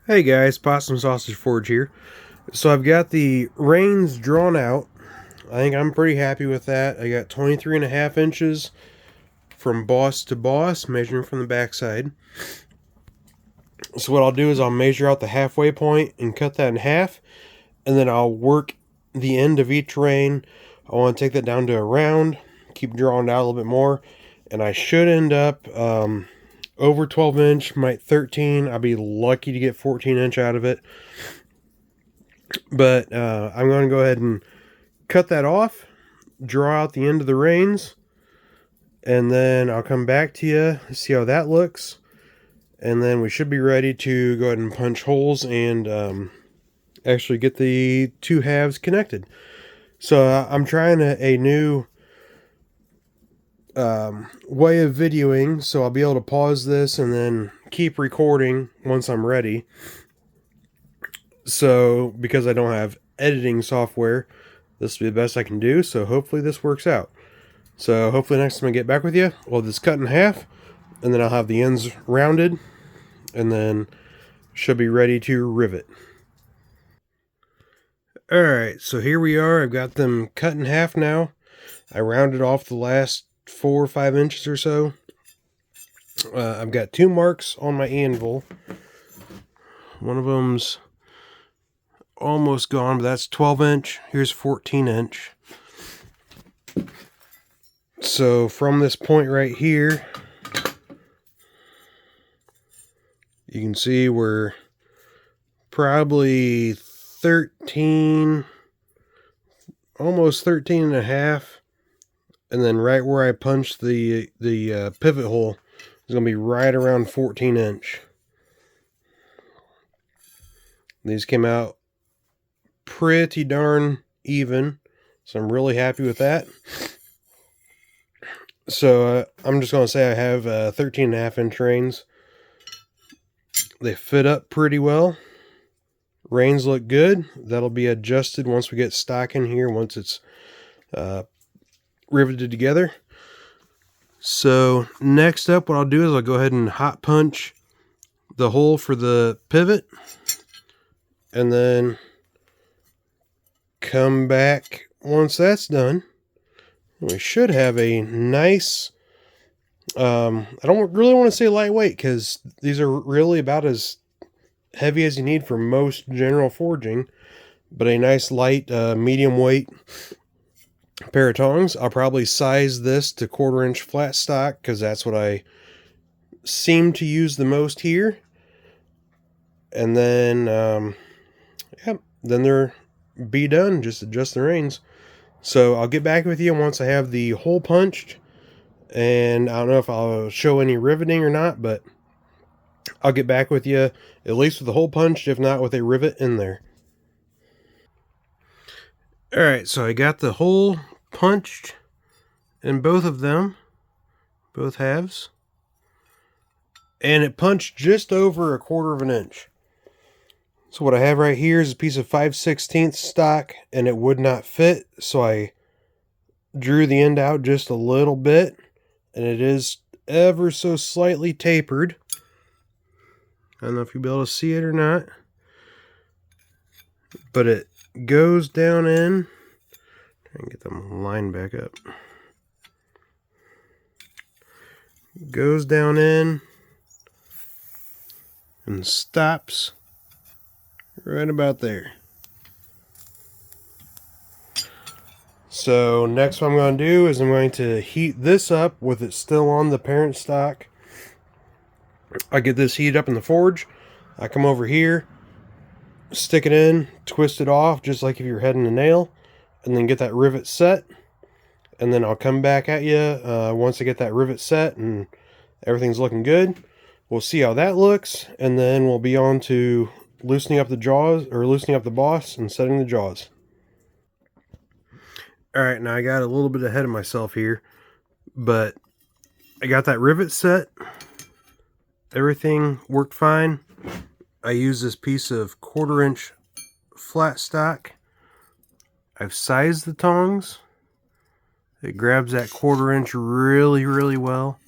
Hey guys, Possum Sausage Forge here. So I've got the reins drawn out. I think I'm pretty happy with that. I got 23.5 inches from boss to boss, measuring from the backside. So what I'll do is I'll measure out the halfway point and cut that in half, and then I'll work the end of each rein. I want to take that down to a round, keep drawing it out a little bit more, and I should end up over 12 inch, might 13. I'll be lucky to get 14 inch out of it. But I'm going to go ahead and cut that off, draw out the end of the reins, and then I'll come back to you, see how that looks, and then we should be ready to go ahead and punch holes and actually get the two halves connected. So I'm trying a new way of videoing, so I'll be able to pause this and then keep recording once I'm ready. So because I don't have editing software, this will be the best I can do, so hopefully this works out. So hopefully next time I get back with you, we'll just cut in half, and then I'll have the ends rounded, and then should be ready to rivet. Alright, so here we are. I've got them cut in half now. I rounded off the last 4 or 5 inches or so. I've got 2 marks on my anvil. One of them's almost gone, but that's 12 inch. Here's 14 inch. So from this point right here, you can see we're probably 13, almost 13 and a half. And then right where I punched the pivot hole is going to be right around 14 inch. These came out pretty darn even, so I'm really happy with that. So I'm just going to say I have 13.5 inch reins. They fit up pretty well. Reins look good. That'll be adjusted once we get stock in here, once it's riveted together. So next up, what I'll do is I'll go ahead and hot punch the hole for the pivot, and then come back once that's done. We should have a nice, I don't really want to say lightweight, because these are really about as heavy as you need for most general forging, but a nice light, medium weight pair of tongs. I'll probably size this to 1/4 inch flat stock, because that's what I seem to use the most here. And then, then they're be done. Just adjust the reins. So I'll get back with you once I have the hole punched, and I don't know if I'll show any riveting or not, but I'll get back with you at least with the hole punched, if not with a rivet in there. Alright, so I got the hole punched in both of them, both halves, and it punched just over 1/4 inch. So what I have right here is a piece of 5/16 stock, and it would not fit, so I drew the end out just a little bit, and it is ever so slightly tapered. I don't know if you'll be able to see it or not, but it goes down in. Try and get the line back up. Goes down in and stops right about there. So next what I'm going to do is I'm going to heat this up with it still on the parent stock. I get this heated up in the forge. I come over here, stick it in, twist it off just like if you're heading a nail, and then get that rivet set. And then I'll come back at you once I get that rivet set and everything's looking good. We'll see how that looks, and then we'll be on to loosening up the jaws, or loosening up the boss and setting the jaws. Alright, now I got a little bit ahead of myself here, but I got that rivet set. Everything worked fine. I used this piece of 1/4 inch flat stock. I've sized the tongs. It grabs that 1/4 inch really, really well.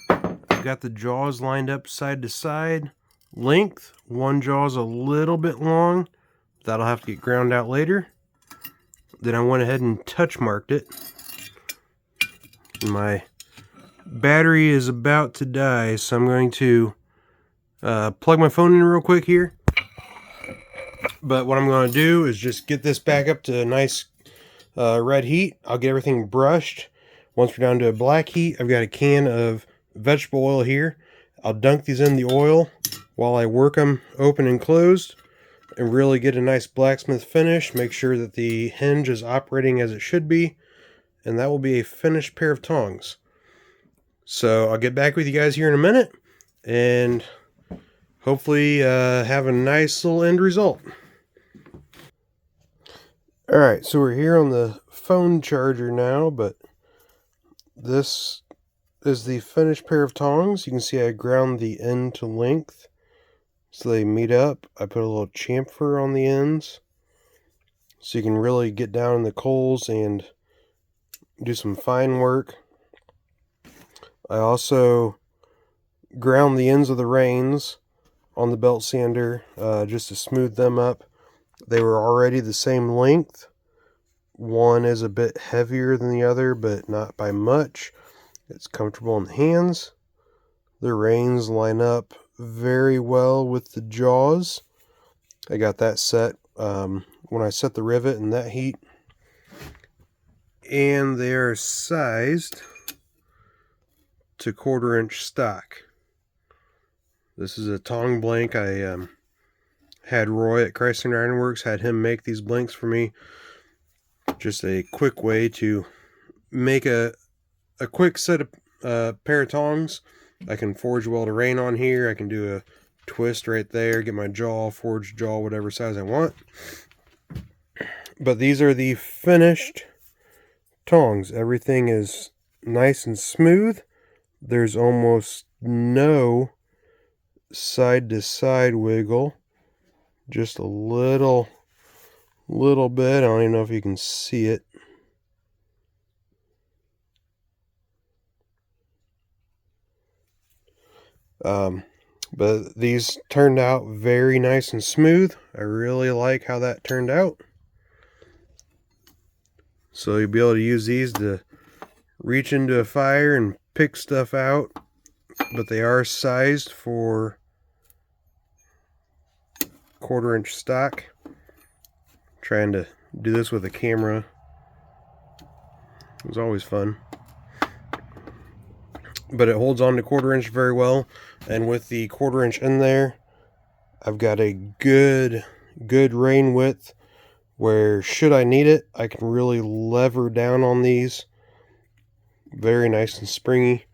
I've got the jaws lined up side to side. length. One jaw's a little bit long. That'll have to get ground out later. Then I went ahead and touch marked it. My battery is about to die, so I'm going to plug my phone in real quick here. But what I'm going to do is just get this back up to a nice red heat. I'll get everything brushed. Once we're down to a black heat, I've got a can of vegetable oil here. I'll dunk these in the oil while I work them open and closed and really get a nice blacksmith finish. Make sure that the hinge is operating as it should be, and that will be a finished pair of tongs. So I'll get back with you guys here in a minute and hopefully have a nice little end result. Alright, so we're here on the phone charger now, but this is the finished pair of tongs. You can see I ground the end to length so they meet up. I put a little chamfer on the ends so you can really get down in the coals and do some fine work. I also ground the ends of the reins on the belt sander just to smooth them up. They were already the same length. One is a bit heavier than the other, but not by much. It's comfortable in the hands. The reins line up very well with the jaws. I got that set when I set the rivet in that heat. And they are sized to 1/4 inch stock. This is a tong blank. I had Roy at Chrysler Ironworks, had him make these blanks for me. Just a quick way to make a quick set of pair of tongs. I can forge weld a rein on here. I can do a twist right there, get my jaw, forged jaw, whatever size I want. But these are the finished tongs. Everything is nice and smooth. There's almost no side to side wiggle. Just a little bit. I don't even know if you can see it. But these turned out very nice and smooth. I really like how that turned out. So you'll be able to use these to reach into a fire and pick stuff out. But they are sized for 1/4 inch stock. Trying to do this with a camera. It was always fun. But it holds on to 1/4 inch very well. And with the 1/4 inch in there, I've got a good rein width where should I need it, I can really lever down on these. Very nice and springy.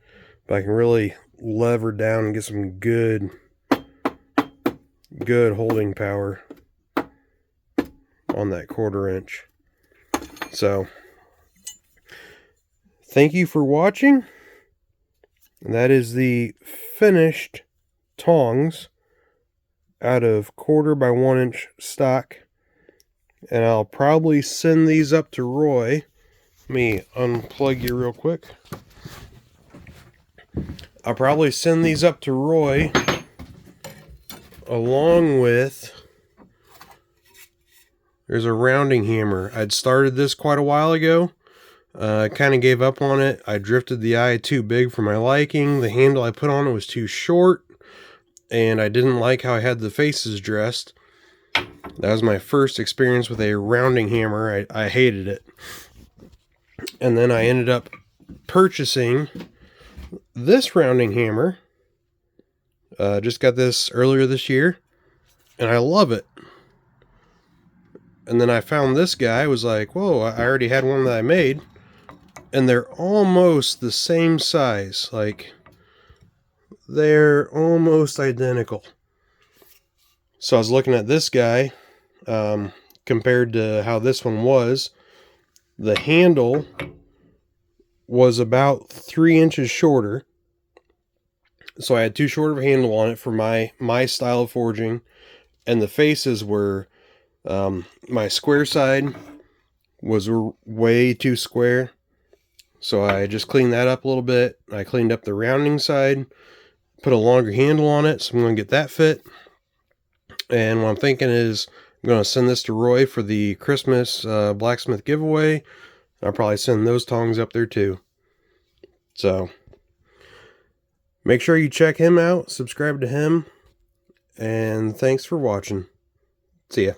But I can really lever down and get some good holding power on that 1/4 inch. So thank you for watching. And that is the finished tongs out of 1/4 by 1 inch stock. And I'll probably send these up to Roy. Let me unplug you real quick. I'll probably send these up to Roy along with, there's a rounding hammer. I'd started this quite a while ago. I kind of gave up on it. I drifted the eye too big for my liking. The handle I put on it was too short, and I didn't like how I had the faces dressed. That was my first experience with a rounding hammer. I hated it. And then I ended up purchasing this rounding hammer. Just got this earlier this year, and I love it. And then I found this guy. Was like, whoa, I already had one that I made. And they're almost the same size. Like, they're almost identical. So I was looking at this guy compared to how this one was. The handle was about 3 inches shorter. So I had too short of a handle on it for my style of forging. And the faces were, my square side was way too square. So I just cleaned that up a little bit. I cleaned up the rounding side, put a longer handle on it, so I'm going to get that fit. And what I'm thinking is I'm going to send this to Roy for the Christmas blacksmith giveaway. I'll probably send those tongs up there too. So make sure you check him out, subscribe to him, and thanks for watching. See ya.